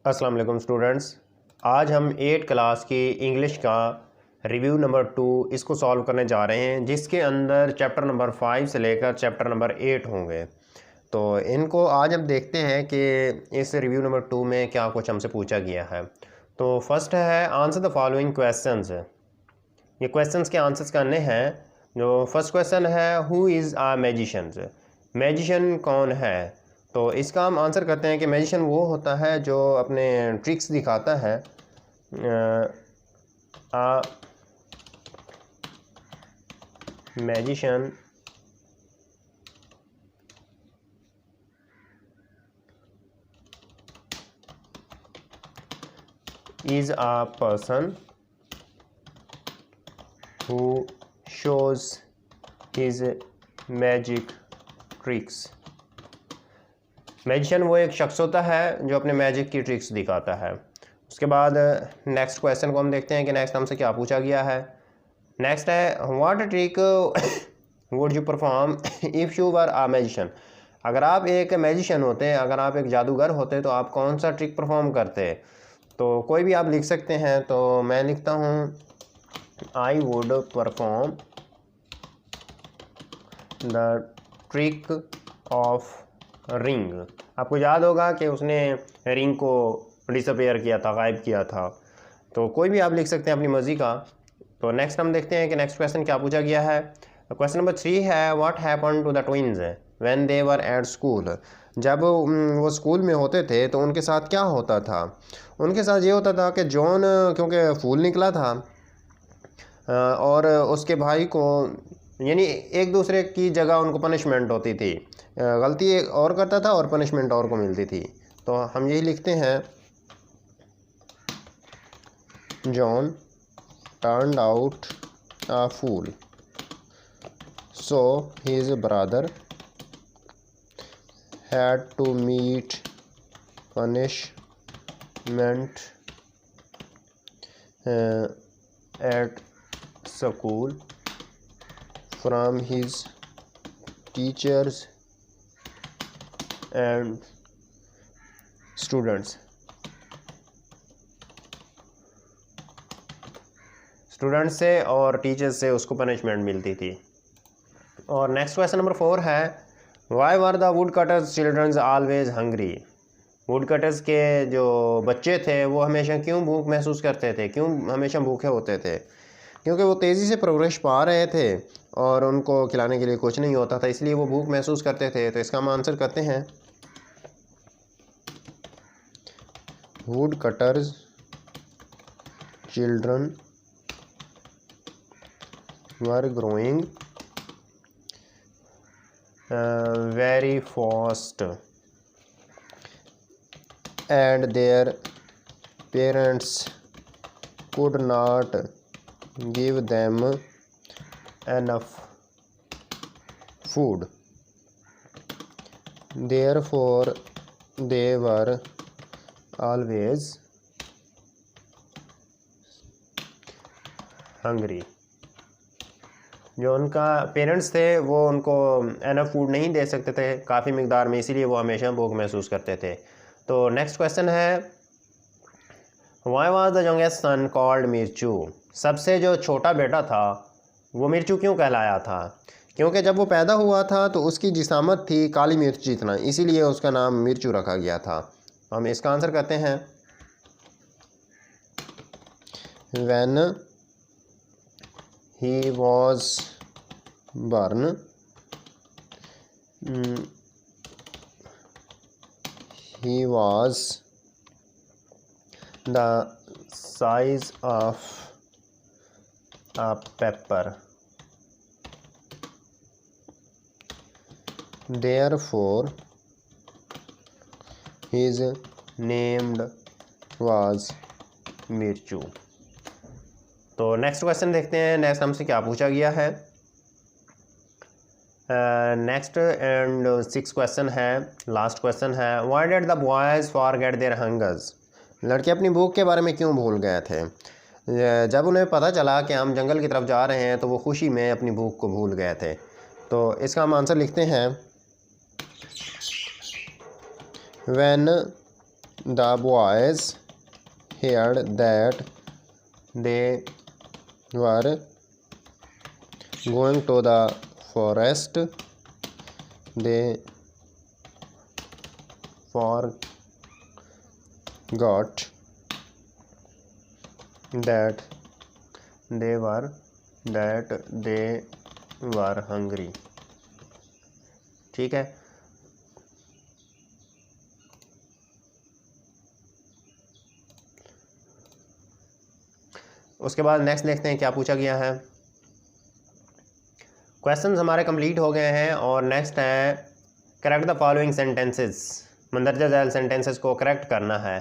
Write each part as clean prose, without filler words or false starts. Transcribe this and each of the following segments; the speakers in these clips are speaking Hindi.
अस्सलाम वालेकुम स्टूडेंट्स। आज हम 8 क्लास की इंग्लिश का रिव्यू नंबर 2 इसको सॉल्व करने जा रहे हैं, जिसके अंदर चैप्टर नंबर 5 से लेकर चैप्टर नंबर 8 होंगे। तो इनको आज हम देखते हैं कि इस रिव्यू नंबर 2 में क्या कुछ हमसे पूछा गया है। तो फर्स्ट है आंसर द फॉलोइंग क्वेश्चंस। ये क्वेश्चंस के आंसर्स करने हैं। जो फर्स्ट क्वेश्चन है, who is a magician. Magician कौन है? तो इसका हम आंसर करते हैं कि मैजिशियन वो होता है जो अपने ट्रिक्स दिखाता है। A magician is a person who shows his magic tricks. Magician वो एक शख्स होता है जो अपने मैजिक की ट्रिक्स दिखाता है। उसके बाद नेक्स्ट क्वेश्चन को हम देखते हैं कि नेक्स्ट हमसे क्या पूछा गया है। नेक्स्ट है what trick would you perform if you were a magician. अगर आप एक मैजिशियन होते, अगर आप एक जादूगर होते तो आप कौन सा ट्रिक परफॉर्म करते? तो कोई भी आप लिख सकते हैं। तो मैं लिखता हूँ I would perform the trick of ring. आपको याद होगा कि उसने रिंग को डिसअपेयर किया था, गायब किया था। तो कोई भी आप लिख सकते हैं अपनी मर्ज़ी का। तो नेक्स्ट हम देखते हैं कि नेक्स्ट क्वेश्चन क्या पूछा गया है। क्वेश्चन नंबर 3 है what happened to the twins when they were at school. जब वो स्कूल में होते थे तो उनके साथ क्या होता था? उनके साथ ये होता था कि जॉन, क्योंकि फूल निकला था और उसके भाई को, यानी एक दूसरे की जगह उनको पनिशमेंट होती थी। गलती एक और करता था और पनिशमेंट और को मिलती थी। तो हम यही लिखते हैं John turned out a fool so his brother had to meet punishment at school from his teachers and students। Students से और टीचर्स से उसको पनिशमेंट मिलती थी। और नेक्स्ट क्वेश्चन नंबर 4 है why were the wood cutters childrens always hungry. Wood cutters के जो बच्चे थे वो हमेशा क्यों भूख महसूस करते थे, क्यों हमेशा भूखे होते थे? क्योंकि वो तेज़ी से प्रोग्रेस पा रहे थे और उनको खिलाने के लिए कुछ नहीं होता था, इसलिए वो भूख महसूस करते थे। तो इसका हम आंसर करते हैं would cutters children were growing very fast and their parents could not give them enough food, therefore they were always hungry। जो उनका पेरेंट्स थे वो उनको एनफ फूड नहीं दे सकते थे काफ़ी मिकदार में, इसीलिए वो हमेशा भूख महसूस करते थे। तो नेक्स्ट क्वेश्चन है why was the youngest son called Mirchu. सबसे जो छोटा बेटा था वो मिर्चू क्यों कहलाया था? क्योंकि जब वो पैदा हुआ था तो उसकी जिसामत थी काली मिर्च जितना, इसीलिए उसका नाम मिर्चू रखा गया था। हम इसका आंसर करते हैं when he was burn he was the size of a pepper, therefore his named was मिर्चू। तो नेक्स्ट क्वेश्चन देखते हैं। नेक्स्ट हमसे क्या पूछा गया है। नेक्स्ट एंड 6 क्वेश्चन है, लास्ट क्वेश्चन है why did the boys forget their hungers. लड़के अपनी भूख के बारे में क्यों भूल गए थे? जब उन्हें पता चला कि हम जंगल की तरफ जा रहे हैं तो वो खुशी में अपनी भूख को भूल गए थे। तो इसका हम आंसर लिखते हैं when the boys heard that they were going to the forest. They forgot that they were hungry. ठीक है। उसके बाद नेक्स्ट देखते हैं क्या पूछा गया है। क्वेश्चंस हमारे कंप्लीट हो गए हैं और नेक्स्ट है करेक्ट द फॉलोइंग सेंटेंसेस। मंदरजा झैल सेंटेंसेस को करेक्ट करना है।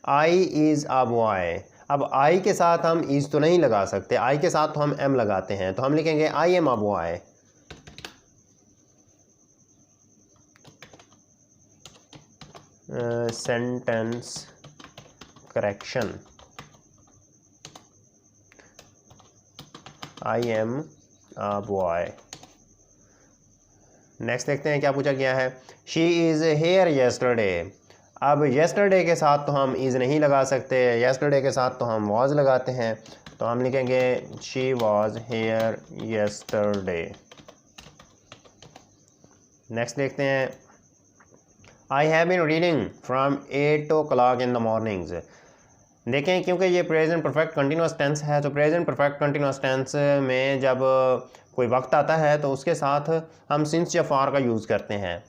I is a boy. अब आई के साथ हम इज़ तो नहीं लगा सकते, आई के साथ तो हम एम लगाते हैं, तो हम लिखेंगे I am a boy. Sentence correction, I am a boy. Next देखते हैं क्या पूछा गया है। She is here yesterday. अब येस्टरडे के साथ तो हम इज़ नहीं लगा सकते, येस्टरडे के साथ तो हम वॉज लगाते हैं, तो हम लिखेंगे she was here yesterday. Next देखते हैं I have been reading from 8 o'clock in the mornings. देखें क्योंकि ये प्रेजेंट परफेक्ट कंटिन्यूस टेंस है, तो प्रेजेंट परफेक्ट कंटिन्यूस टेंस में जब कोई वक्त आता है तो उसके साथ हम सिंस या फॉर का यूज़ करते हैं।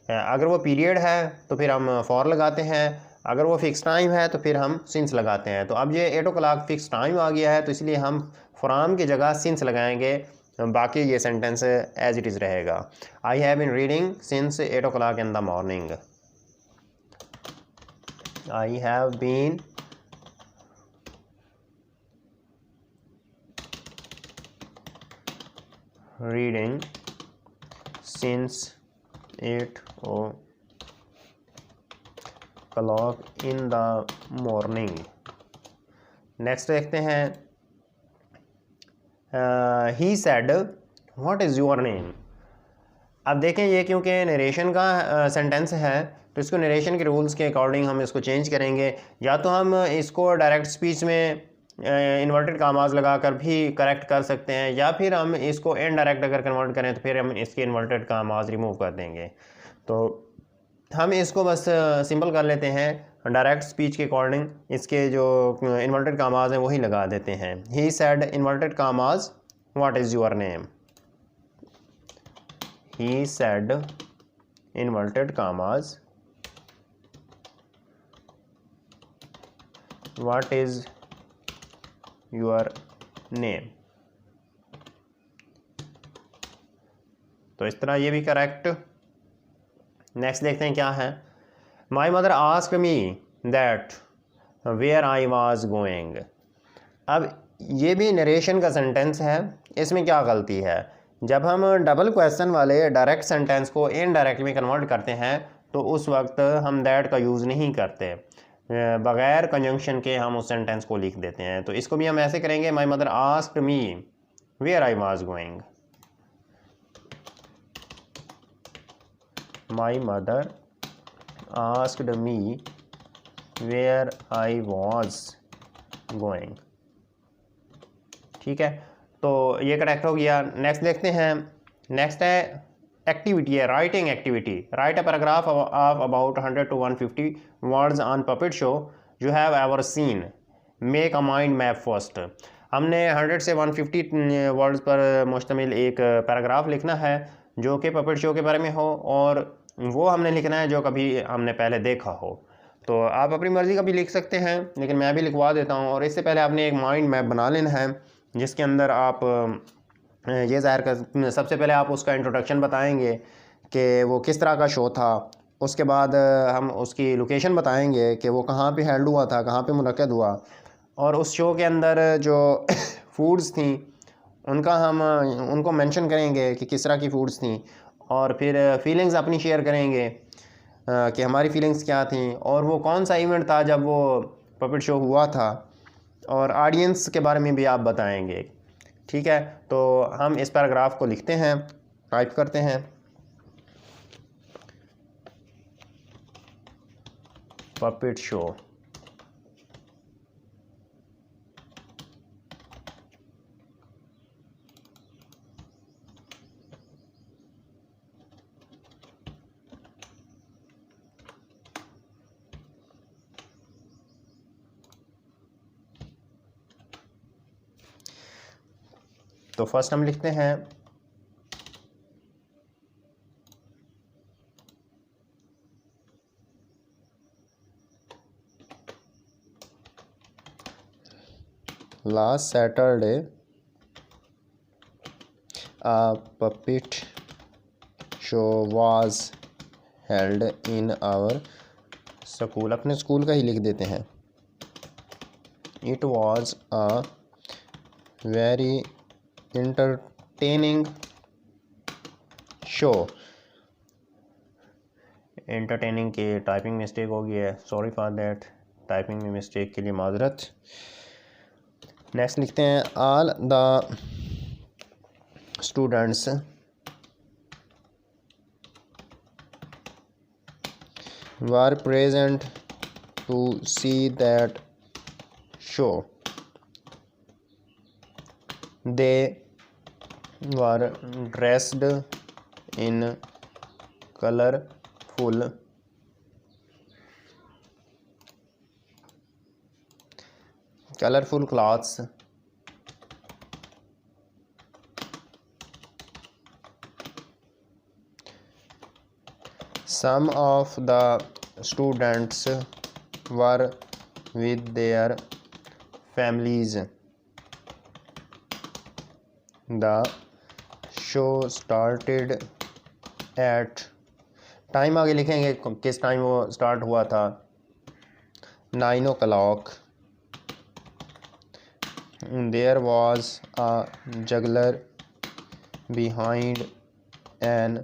अगर वो पीरियड है तो फिर हम फॉर लगाते हैं, अगर वो फ़िक्स टाइम है तो फिर हम सिंस लगाते हैं। तो अब ये 8 o'clock फ़िक्स टाइम आ गया है, तो इसलिए हम फ्रॉम की जगह सिंस लगाएंगे, बाकी ये सेंटेंस एज इट इज़ रहेगा। I have been reading since 8 o'clock in the morning. I have been reading since 8 o'clock in the morning। Next देखते हैं he said what is your name। अब देखें ये क्योंकि नरेशन का सेंटेंस है तो इसको नरेशन के रूल्स के अकॉर्डिंग हम इसको चेंज करेंगे। या तो हम इसको डायरेक्ट स्पीच में इन्वर्टेड कामाज लगाकर भी करेक्ट कर सकते हैं, या फिर हम इसको इनडायरेक्ट अगर कन्वर्ट करें तो फिर हम इसके इन्वर्टेड कामाज रिमूव कर देंगे। तो हम इसको बस सिंपल कर लेते हैं, डायरेक्ट स्पीच के अकॉर्डिंग इसके जो इन्वर्टेड कामाज हैं वही लगा देते हैं। He said inverted commas what is your name. He said inverted commas what is your name. तो इस तरह ये भी करेक्ट। नेक्स्ट देखते हैं क्या है। My mother asked me that where I was going. अब ये भी नरेशन का सेंटेंस है, इसमें क्या गलती है। जब हम डबल क्वेश्चन वाले डायरेक्ट सेंटेंस को इनडायरेक्ट में कन्वर्ट करते हैं तो उस वक्त हम दैट का यूज़ नहीं करते, बग़ैर कंजंक्शन के हम उस सेंटेंस को लिख देते हैं। तो इसको भी हम ऐसे करेंगे, my mother asked me where I was going. My mother asked me where I was going. ठीक है, तो ये करेक्ट हो गया। नेक्स्ट देखते हैं। नेक्स्ट है एक्टिविटी है, writing activity. Right a paragraph of about 100 to 150 words on puppet show you have ever seen. Make a mind map first. हमने 100 से 150 वर्ड्स पर मुश्तमिल एक पैराग्राफ लिखना है जो कि पपेट शो के बारे में हो, और वो हमने लिखना है जो कभी हमने पहले देखा हो। तो आप अपनी मर्ज़ी का भी लिख सकते हैं, लेकिन मैं भी लिखवा देता हूँ। और इससे पहले आपने एक माइंड मैप बना लेना है जिसके अंदर आप ये ज़ाहिर कर, सबसे पहले आप उसका इंट्रोडक्शन बताएंगे कि वो किस तरह का शो था। उसके बाद हम उसकी लोकेशन बताएंगे कि वो कहाँ पे हेल्ड हुआ था, कहाँ पे मुनक्कद हुआ, और उस शो के अंदर जो फूड्स थी उनको मेंशन करेंगे कि किस तरह की फूड्स थी, और फिर फीलिंग्स अपनी शेयर करेंगे कि हमारी फीलिंग्स क्या थी, और वो कौन सा इवेंट था जब वो पपेट शो हुआ था, और ऑडियंस के बारे में भी आप बताएंगे। ठीक है, तो हम इस पैराग्राफ को लिखते हैं, टाइप करते हैं। puppet show. तो फर्स्ट हम लिखते हैं last Saturday a puppet show was held in our school. अपने स्कूल का ही लिख देते हैं. It was a very entertaining show. Entertaining की टाइपिंग मिस्टेक हो गई है, सॉरी फॉर दैट. टाइपिंग में मिस्टेक के लिए माजरत. नेक्स्ट लिखते हैं all the students were present to see that show. They were dressed in colourful clothes. Some of the students were with their families. The show started at time आगे लिखेंगे किस टाइम वो स्टार्ट हुआ था. 9 o'clock. There was a juggler behind an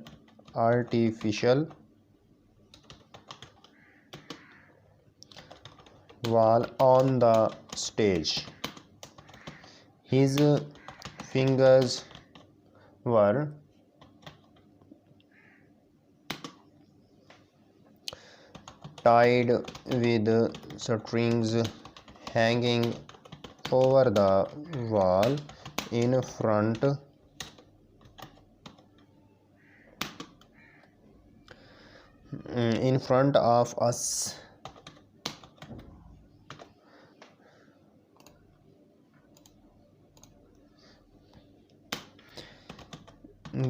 artificial wall on the stage. His fingers were tied with strings hanging over the wall in front of us.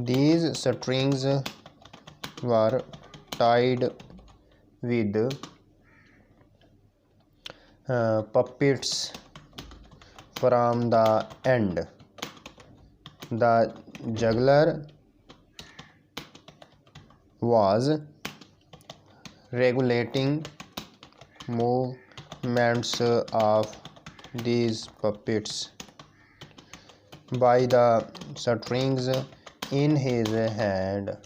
These strings were tied with puppets from the end. The juggler was regulating movements of these puppets by the strings in his hand.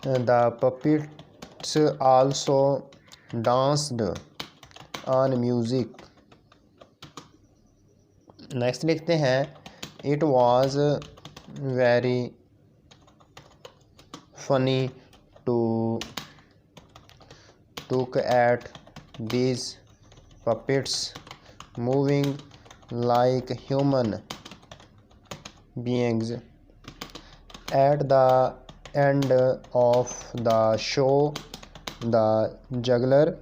The puppets also danced on music. Next लिखते हैं it was very funny to look at these puppets moving like human beings. At the end of the show, the juggler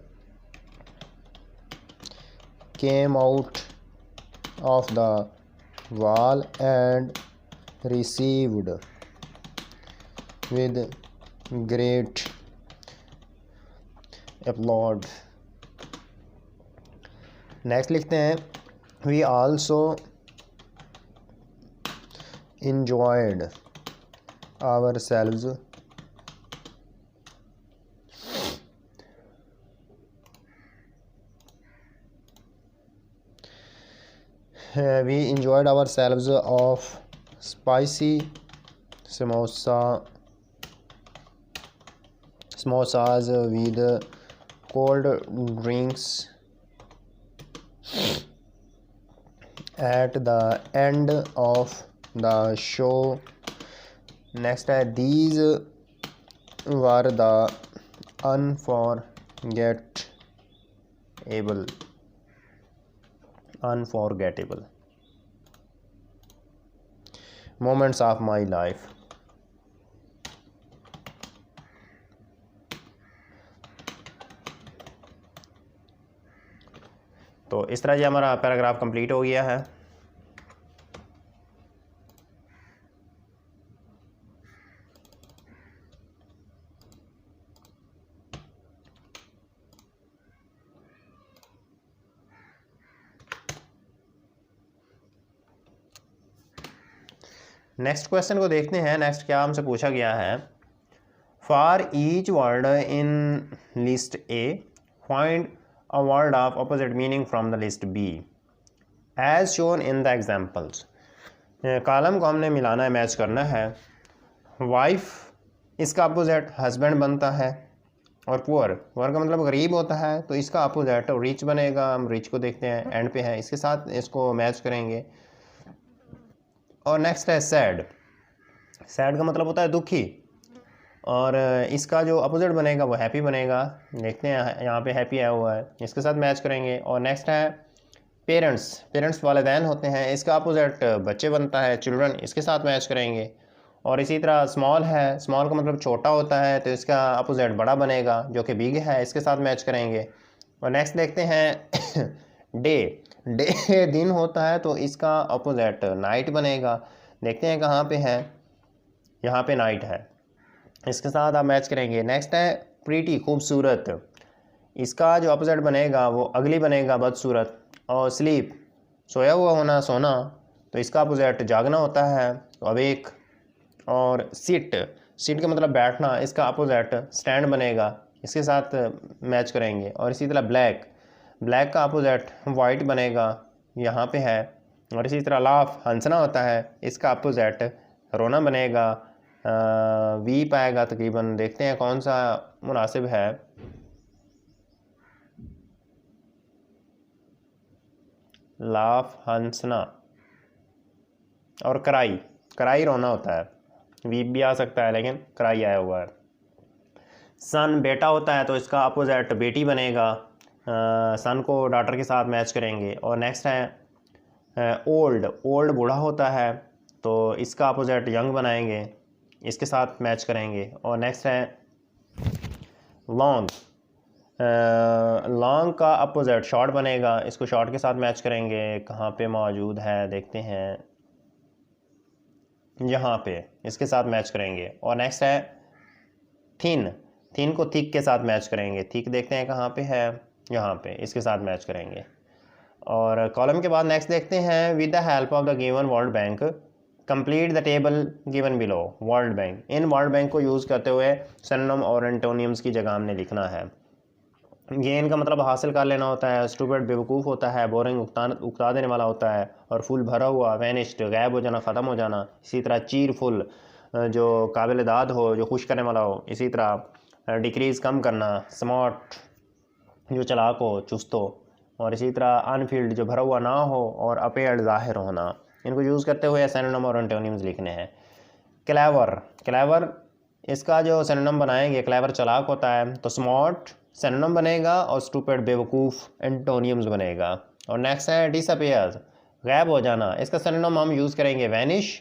came out of the wall and received with great applause. Next लिखते हैं we also enjoyed ourselves we enjoyed ourselves of spicy samosas with cold drinks. At the end of the show, next है these were the unforgettable moments of my life. तो इस तरह से हमारा पैराग्राफ कंप्लीट हो गया है। नेक्स्ट क्वेश्चन को देखते हैं। नेक्स्ट क्या हमसे पूछा गया है, for each word in list A find a word of opposite meaning from the list B as shown in the examples. Column को हमने मिलाना है, मैच करना है। वाइफ इसका अपोजिट हस्बैंड बनता है, और पुअर का मतलब गरीब होता है, तो इसका अपोजिट रिच बनेगा। हम रिच को देखते हैं, एंड पे है, इसके साथ इसको मैच करेंगे। और नेक्स्ट है सैड का मतलब होता है दुखी, और इसका जो अपोजिट बनेगा वो हैप्पी बनेगा। देखते हैं यहाँ पे हैप्पी आया हुआ है, इसके साथ मैच करेंगे। और नेक्स्ट है पेरेंट्स वालिदैन होते हैं, इसका अपोजिट बच्चे बनता है, चिल्ड्रन, इसके साथ मैच करेंगे। और इसी तरह स्मॉल का मतलब छोटा होता है, तो इसका अपोजिट बड़ा बनेगा जो कि बिग है, इसके साथ मैच करेंगे। और नेक्स्ट देखते हैं डे दिन होता है, तो इसका अपोजिट नाइट बनेगा। देखते हैं कहाँ पे है, यहाँ पे नाइट है, इसके साथ आप मैच करेंगे। नेक्स्ट है प्रीटी खूबसूरत, इसका जो अपोजिट बनेगा वो अगली बनेगा, बदसूरत। और स्लीप सोया हुआ होना, सोना, तो इसका अपोजिट जागना होता है, तो अवेक। और सिट का मतलब बैठना, इसका अपोजिट स्टैंड बनेगा, इसके साथ मैच करेंगे। और इसी तरह ब्लैक का अपोजिट वाइट बनेगा, यहाँ पे है। और इसी तरह लाफ हंसना होता है, इसका अपोजिट रोना बनेगा, वीप आएगा तकरीबन। देखते हैं कौन सा मुनासिब है। लाफ हंसना, और कराई रोना होता है, वीप भी आ सकता है, लेकिन कराई आया हुआ है। सन बेटा होता है, तो इसका अपोजिट बेटी बनेगा, सन को डॉटर के साथ मैच करेंगे। और नेक्स्ट है ओल्ड बूढ़ा होता है, तो इसका अपोजिट यंग बनाएंगे, इसके साथ मैच करेंगे। और नेक्स्ट है लॉन्ग का अपोजिट शॉर्ट बनेगा, इसको शॉर्ट के साथ मैच करेंगे। कहाँ पे मौजूद है देखते हैं, यहाँ पे, इसके साथ मैच करेंगे। और नेक्स्ट है थिन को थिक के साथ मैच करेंगे। थिक देखते हैं कहाँ पे है, यहाँ पे, इसके साथ मैच करेंगे। और कॉलम के बाद नेक्स्ट देखते हैं, with the help of the given world bank complete the table given below. World bank, in world bank को यूज़ करते हुए सिनोनिम और एंटोनियम्स की जगह हमने लिखना है। गेन का मतलब हासिल कर लेना होता है, स्टूपिड बेवकूफ़ होता है, बोरिंग उकता देने वाला होता है। और फुल भरा हुआ, वैनिश्ड गायब हो जाना, ख़त्म हो जाना। इसी तरह चीरफुल जो काबिल दाद हो, जो खुश करने वाला हो। इसी तरह डिक्रीज़ कम करना, स्मार्ट जो चालाक हो, चुस्त हो। और इसी तरह अनफिल्ड जो भरा हुआ ना हो, और अपेयर्ड ज़ाहिर होना। इनको यूज़ करते हुए सिनोनिम और एंटोनिम्स लिखने हैं। क्लेवर इसका जो सिनोनिम बनाएंगे, क्लेवर चालाक होता है, तो स्मार्ट सिनोनिम बनेगा, और स्टूपिड बेवकूफ़ एंटोनिम्स बनेगा। और नेक्स्ट है डिसअपियर्स, गायब हो जाना, इसका सिनोनिम हम यूज़ करेंगे वैनिश।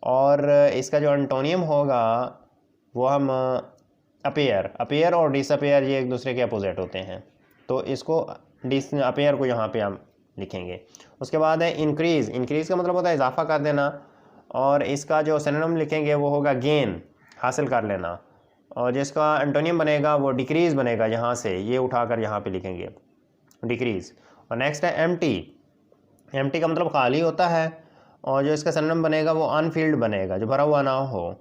और इसका जो एंटोनियम होगा वो हम अपेयर और डिसअपेयर, ये एक दूसरे के अपोजिट होते हैं, तो इसको अपेयर को यहाँ पे हम लिखेंगे। उसके बाद है इंक्रीज़ का मतलब होता है इजाफा कर देना, और इसका जो सिनोनिम लिखेंगे वो होगा गेन, हासिल कर लेना। और जिसका एंटोनियम बनेगा वो डिक्रीज़ बनेगा, यहाँ से ये उठाकर यहाँ पे लिखेंगे, डिक्रीज़। और नेक्स्ट है एम्प्टी का मतलब खाली होता है, और जो इसका सिनोनिम बनेगा वो अनफिल्ड बनेगा, जो भरा हुआ ना हो।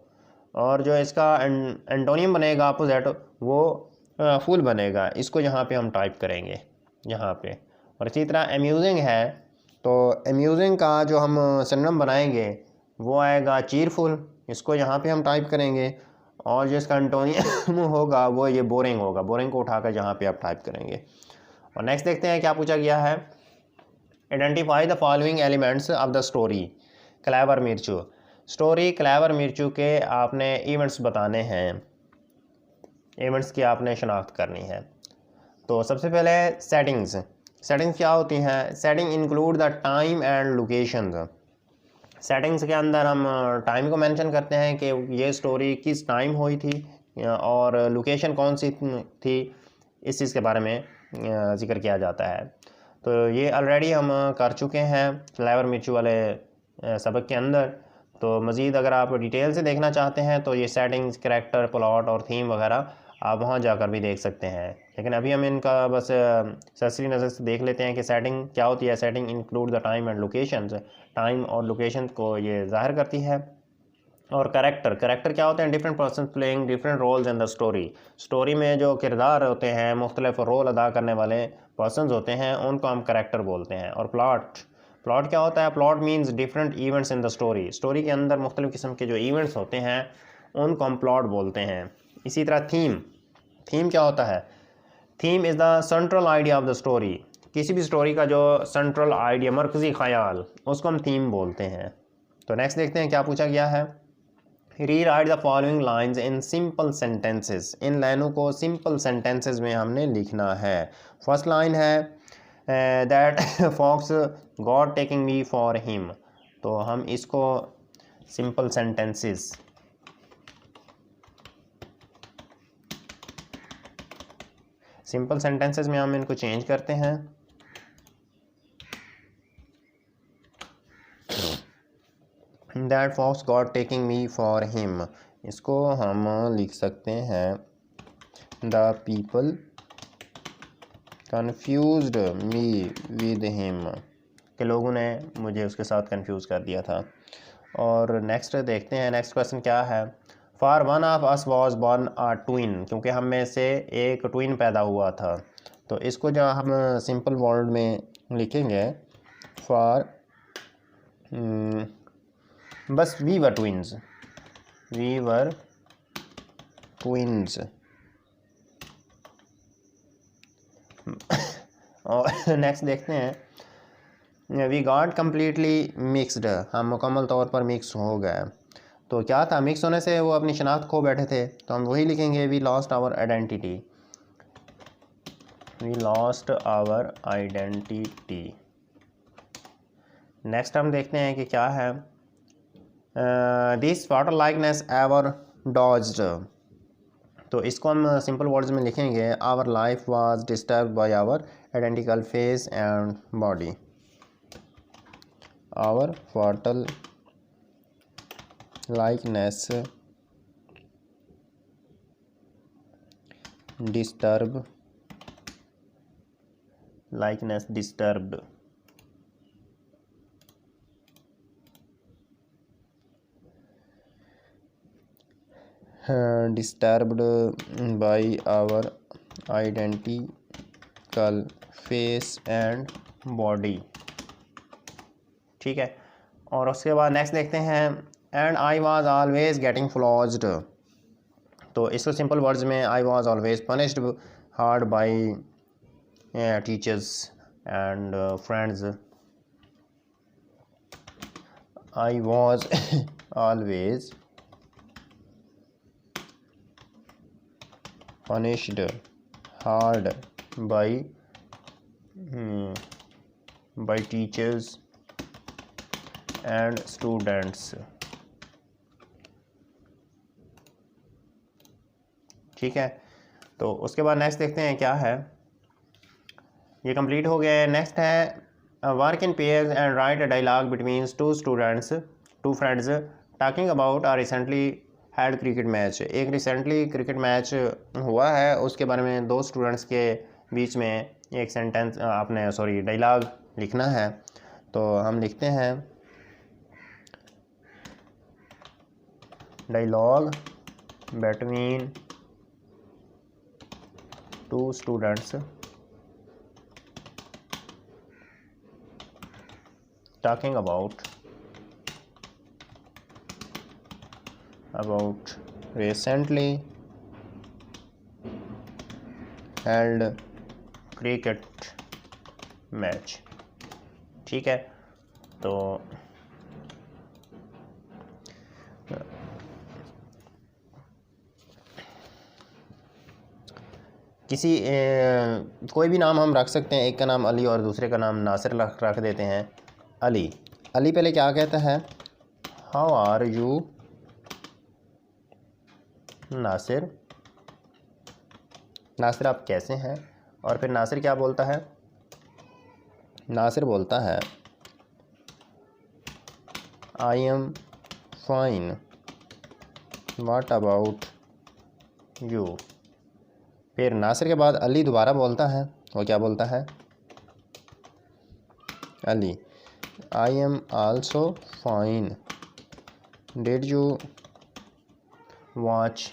और जो इसका एंटोनियम बनेगा अपोजिट, वो फुल बनेगा, इसको यहाँ पे हम टाइप करेंगे, यहाँ पे। और इसी तरह अम्यूजिंग है, तो अम्यूजिंग का जो हम सिनोनिम बनाएंगे वो आएगा चीरफुल, इसको यहाँ पे हम टाइप करेंगे। और जो इसका एंटोनियम होगा वो ये बोरिंग होगा, बोरिंग को उठाकर यहाँ पे आप टाइप करेंगे। और नेक्स्ट देखते हैं क्या पूछा गया है, identify the following elements of the story clever Mirchu. Story clever Mirchu के आपने इवेंट्स बताने हैं, इवेंट्स की आपने शनाख्त करनी है। तो सबसे पहले सेटिंग्स। सेटिंग्स क्या होती हैं? Setting include the time and location. Settings के अंदर हम टाइम को मेंशन करते हैं कि ये स्टोरी किस टाइम हुई थी और लोकेशन कौन सी थी, इस चीज़ के बारे में जिक्र किया जाता है। तो ये ऑलरेडी हम कर चुके हैं क्लेवर मिर्चू वाले सबक के अंदर। तो मज़ीद अगर आप डिटेल से देखना चाहते हैं तो ये सेटिंग्स, करैक्टर, प्लॉट और थीम वगैरह आप वहाँ जाकर भी देख सकते हैं। लेकिन अभी हम इनका बस सरसरी नज़र से देख लेते हैं कि सेटिंग क्या होती है। Setting include the time and locations, time और लोकेशन को ये ज़ाहिर करती है। और करैक्टर, करैक्टर क्या होते हैं? Different person playing different roles in the story. Story में जो किरदार होते हैं, मुख्तलिफ रोल अदा करने वाले पर्सनस होते हैं, उनको हम करैक्टर बोलते हैं। और प्लॉट, प्लॉट क्या होता है? Plot means different events in the story. Story के अंदर मुख्तलिफ किस्म के जो इवेंट्स होते हैं उनको हम प्लॉट बोलते हैं। इसी तरह थीम, थीम क्या होता है? Theme is the central idea of the story. किसी भी स्टोरी का जो सेंट्रल आइडिया, मरकज़ी ख्याल, उसको हम थीम बोलते हैं। तो नेक्स्ट देखते हैं क्या पूछा गया है। Rewrite the following lines in simple sentences. इन लाइनों को सिंपल सेंटेंसेस में हमने लिखना है। फर्स्ट लाइन है that fox got taking me for him. तो हम इसको सिंपल सेंटेंसेस, सिंपल सेंटेंसेस में हम इनको चेंज करते हैं। That fox got taking me for him, इसको हम लिख सकते हैं the people confused me with him, के लोगों ने मुझे उसके साथ कंफ्यूज कर दिया था। और नेक्स्ट देखते हैं, नेक्स्ट क्वेश्चन क्या है। For one of us was born a twin, क्योंकि हम में से एक ट्विन पैदा हुआ था। तो इसको जो हम सिंपल वर्ड में लिखेंगे, फॉर बस we were twins, we were twins. और नेक्स्ट देखते हैं, वी गॉट कम्प्लीटली मिक्सड, हम मुकम्मल तौर पर मिक्स हो गए। तो क्या था? मिक्स होने से वो अपनी शनाख्त खो बैठे थे, तो हम वही लिखेंगे we lost our identity, we lost our identity. Next हम देखते हैं कि क्या है। This water likeness ever dodged, तो इसको हम सिंपल वर्ड्स में लिखेंगे, our life was disturb by our identical face and body. Our water likeness disturb, likeness disturbed, disturbed by our identical face and body। ठीक है। और उसके बाद नेक्स्ट देखते हैं, and I was always getting flogged. तो इसको सिंपल वर्ड्स में, I was always punished hard by teachers and friends. I was always punished hard by teachers and students। ठीक है। तो उसके बाद नेक्स्ट देखते हैं क्या है। ये कंप्लीट हो गया है। नेक्स्ट है work in pairs and write a dialogue between two students, two friends talking about a recently had cricket match. एक रिसेंटली क्रिकेट मैच हुआ है, उसके बारे में दो स्टूडेंट्स के बीच में एक सेंटेंस आपने डायलॉग लिखना है। तो हम लिखते हैं dialogue between two students talking about recently held cricket match। ठीक है। तो किसी कोई भी नाम हम रख सकते हैं, एक का नाम अली और दूसरे का नाम नासिर रख देते हैं। अली पहले क्या कहता है, how are you Nasir, Nasir आप कैसे हैं। और फिर नासिर क्या बोलता है, नासिर बोलता है I am fine, what about you. फिर नासिर के बाद अली दोबारा बोलता है, वो क्या बोलता है, Ali I am also fine, did you watch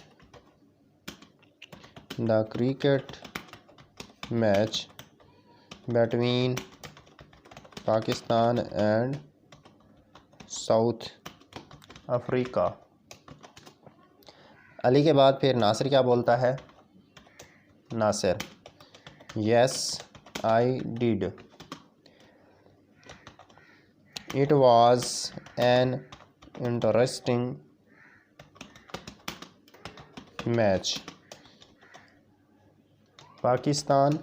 the cricket match between Pakistan and South Africa. Ali के बाद फिर नासिर क्या बोलता है, Nasir yes I did, it was an interesting match, Pakistan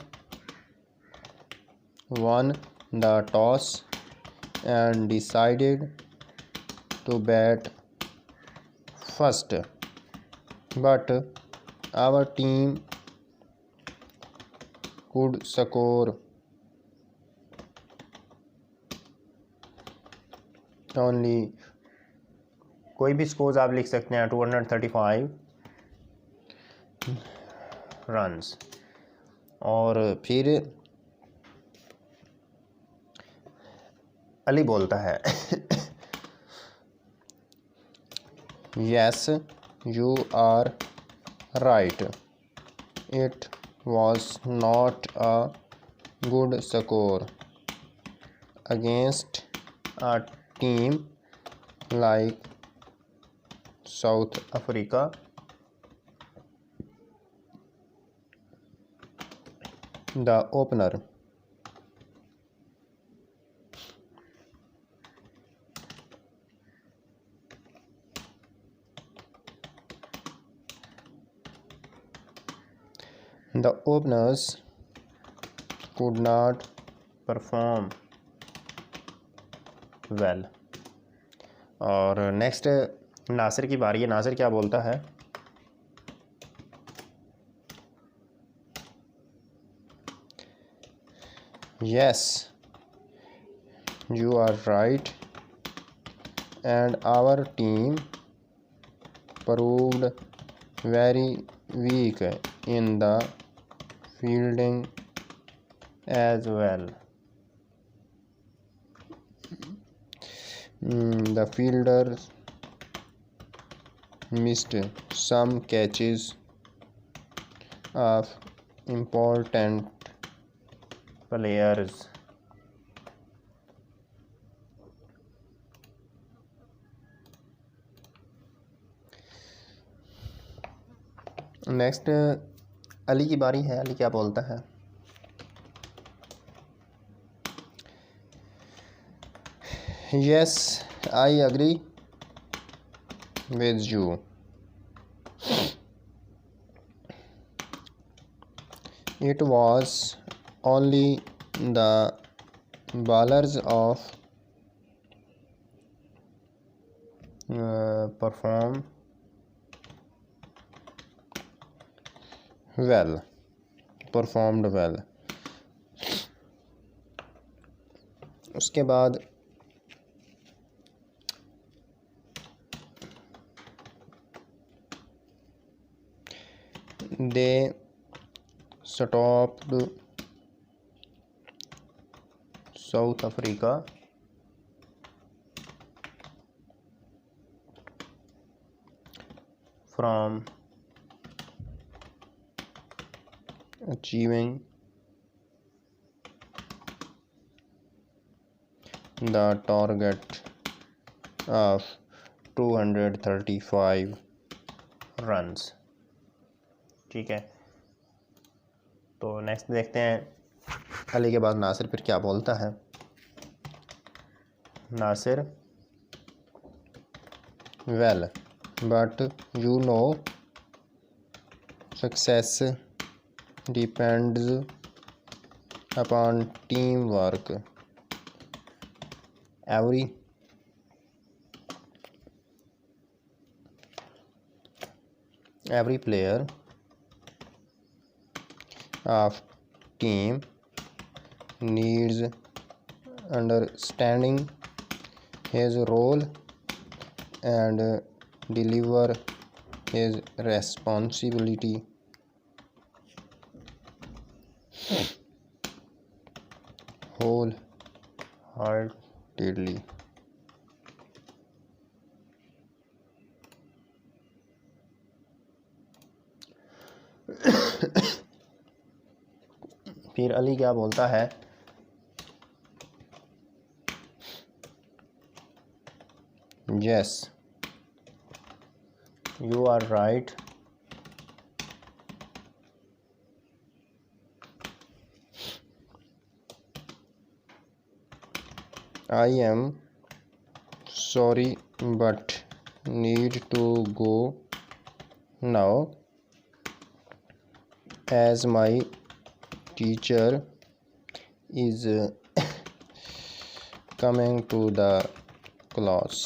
won the toss and decided to bat first, but our team could score only, कोई भी स्कोर्स आप लिख सकते हैं, 235 रन्स। और फिर अली बोलता है yes you are right, it was not a good score against a team like South Africa, the opener the openers could not perform well। और नेक्स्ट नासिर की बारी है, नासिर क्या बोलता है, yes you are right and our team proved very weak in the fielding as well. The fielders missed some catches of important players. Next Ali की बारी है, अली क्या बोलता है, yes I agree with you, it was only the bowlers of performed well. उसके बाद they stopped South Africa from achieving the target of 235 runs। ठीक है, तो नेक्स्ट देखते हैं अली के बाद नासिर फिर क्या बोलता है, Nasir well but you know success depends upon teamwork. Every player of team needs understanding his role and deliver his responsibility wholeheartedly. फिर अली क्या बोलता है, yes you are right, I am sorry but need to go now as my teacher is coming to the class.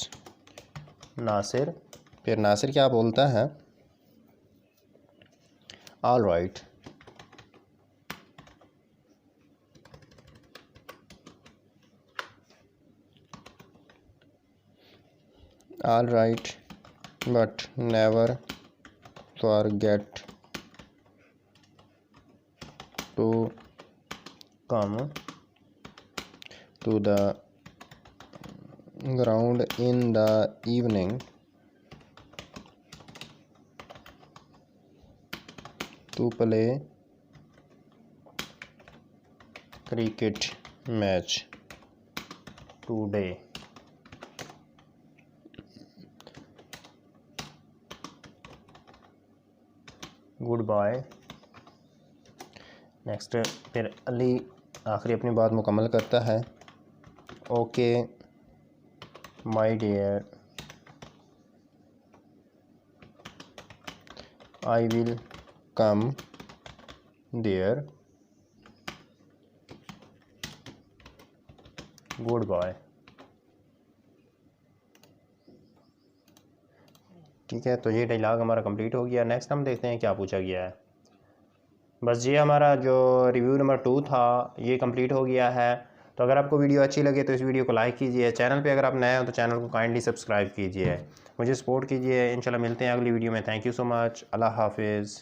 Nasir, फिर नासिर क्या बोलता है, all right, but never forget to come to the ground in the evening to play cricket match today. Goodbye. Next फिर अली आखिरी अपनी बात मुकम्मल करता है, okay my dear, I will come there, goodbye. ठीक है, तो ये डायलॉग हमारा कंप्लीट हो गया। नेक्स्ट हम देखते हैं क्या पूछा गया है। बस ये हमारा जो रिव्यू नंबर 2 था ये कंप्लीट हो गया है। तो अगर आपको वीडियो अच्छी लगे तो इस वीडियो को लाइक कीजिए, चैनल पे अगर आप नए हो तो चैनल को काइंडली सब्सक्राइब कीजिए, मुझे सपोर्ट कीजिए। इंशाल्लाह मिलते हैं अगली वीडियो में। थैंक यू सो मच, अल्लाह हाफिज़।